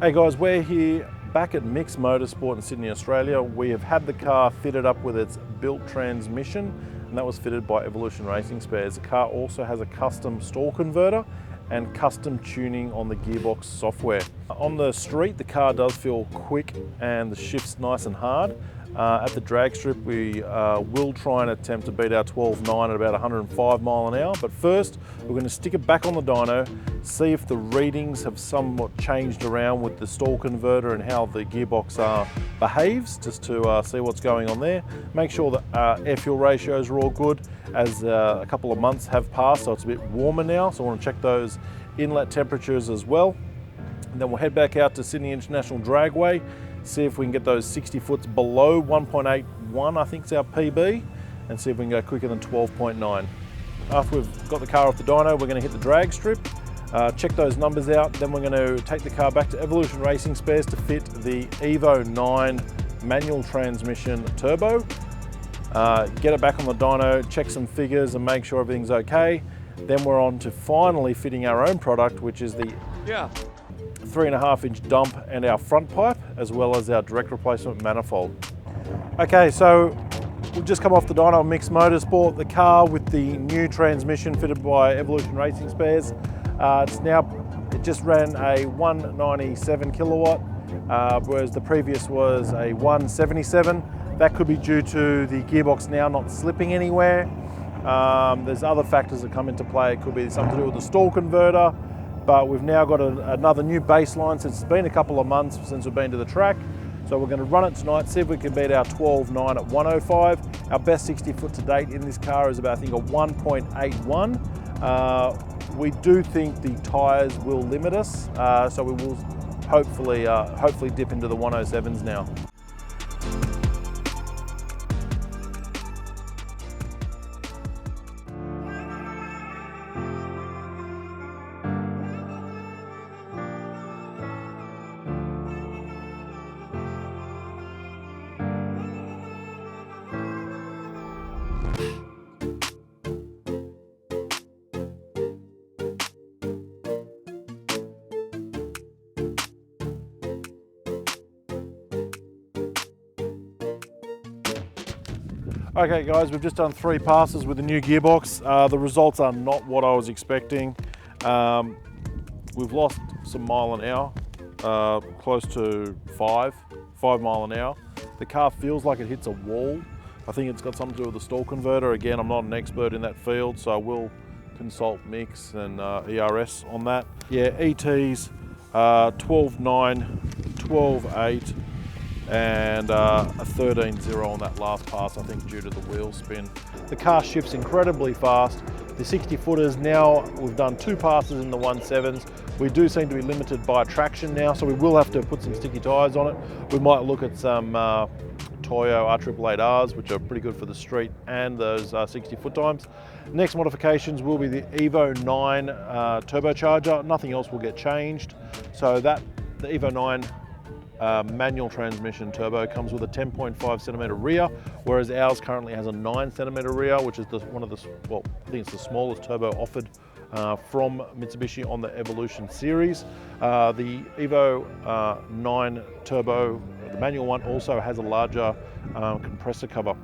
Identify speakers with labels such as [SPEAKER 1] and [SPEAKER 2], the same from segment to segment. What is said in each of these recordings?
[SPEAKER 1] Hey guys, we're here back at Mix Motorsport in Sydney, Australia. We have had the car fitted up with its built transmission, and that was fitted by Evolution Racing Spares. The car also has a custom stall converter and custom tuning on the Gearbox software. On the street, the car does feel quick and the shift's nice and hard. At the drag strip, we will try and attempt to beat our 12.9 at about 105 mile an hour. But first, we're going to stick it back on the dyno, see if the readings have somewhat changed around with the stall converter and how the gearbox behaves, just to see what's going on there. Make sure that air fuel ratios are all good, as a couple of months have passed, so it's a bit warmer now. So I want to check those inlet temperatures as well. And then we'll head back out to Sydney International Dragway, see if we can get those 60 foots below 1.81, I think is our PB, and see if we can go quicker than 12.9. After we've got the car off the dyno, we're going to hit the drag strip, check those numbers out, then we're going to take the car back to Evolution Racing Spares to fit the Ep9 manual transmission turbo, get it back on the dyno, check some figures and make sure everything's okay. Then we're on to finally fitting our own product, which is the 3.5 inch dump and our front pipe, as well as our direct replacement manifold. Okay, so we've just come off the dyno Mix Motorsport, the car with the new transmission fitted by Evolution Racing Spares. It just ran a 197 kilowatt, whereas the previous was a 177. That could be due to the gearbox now not slipping anywhere. There's other factors that come into play. It could be something to do with the stall converter, but we've now got another new baseline since it's been a couple of months since we've been to the track. So we're going to run it tonight, see if we can beat our 12.9 at 105. Our best 60 foot to date in this car is about, I think, a 1.81. We do think the tyres will limit us, so we will hopefully dip into the 107s now. Okay guys, we've just done 3 passes with the new gearbox. The results are not what I was expecting. We've lost some mile an hour, close to 5 mile an hour. The car feels like it hits a wall. I think it's got something to do with the stall converter. Again, I'm not an expert in that field, so I will consult Mix and ERS on that. Yeah, ETs, 12.9, 12.8, and a 13.0 on that last pass, I think due to the wheel spin. The car shifts incredibly fast. The 60 footers now, we've done 2 passes in the 1.7s. We do seem to be limited by traction now, so we will have to put some sticky tyres on it. We might look at some Toyo R888Rs, which are pretty good for the street and those 60 foot times. Next modifications will be the Evo 9 turbocharger. Nothing else will get changed. So the Evo 9 manual transmission turbo comes with a 10.5 centimeter rear, whereas ours currently has a 9 centimeter rear, which is I think it's the smallest turbo offered from Mitsubishi on the Evolution series. The Evo 9 turbo, the manual one, also has a larger compressor cover.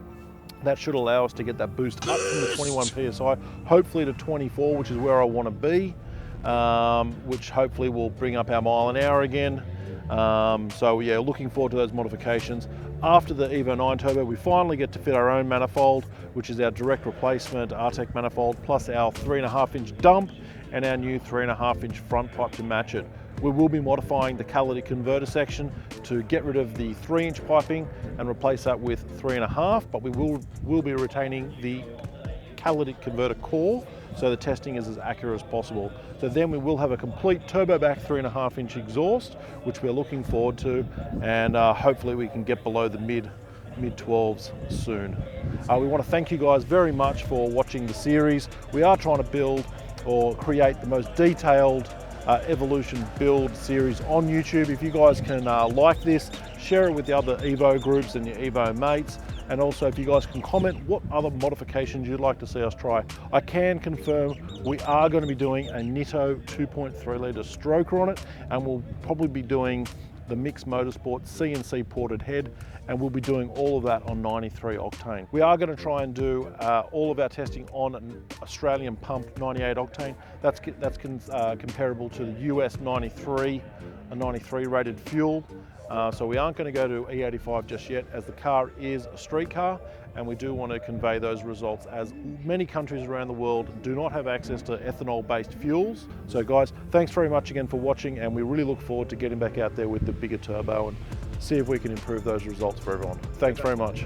[SPEAKER 1] That should allow us to get that boost up from the 21 PSI, hopefully to 24, which is where I want to be, which hopefully will bring up our mile an hour again. So yeah, looking forward to those modifications. After the Evo 9 turbo, we finally get to fit our own manifold, which is our direct replacement Artec manifold, plus our 3.5 inch dump and our new 3.5 inch front pipe to match it. We will be modifying the catalytic converter section to get rid of the 3 inch piping and replace that with 3.5, but we will be retaining the catalytic converter core, so the testing is as accurate as possible. So then we will have a complete turbo back 3.5 inch exhaust, which we're looking forward to, and hopefully we can get below the mid 12s soon. We want to thank you guys very much for watching the series. We are trying to build or create the most detailed Evolution build series on YouTube. If you guys can like this, share it with the other Evo groups and your Evo mates, And also if you guys can comment what other modifications you'd like to see us try. I can confirm we are going to be doing a Nitto 2.3 litre stroker on it, and we'll probably be doing the Mixed Motorsport CNC ported head, and we'll be doing all of that on 93 octane. We are going to try and do all of our testing on an Australian pump 98 octane. That's comparable to the US 93, a 93 rated fuel. So we aren't going to go to E85 just yet, as the car is a street car, and we do want to convey those results, as many countries around the world do not have access to ethanol-based fuels. So guys, thanks very much again for watching, and we really look forward to getting back out there with the bigger turbo and see if we can improve those results for everyone. Thanks very much.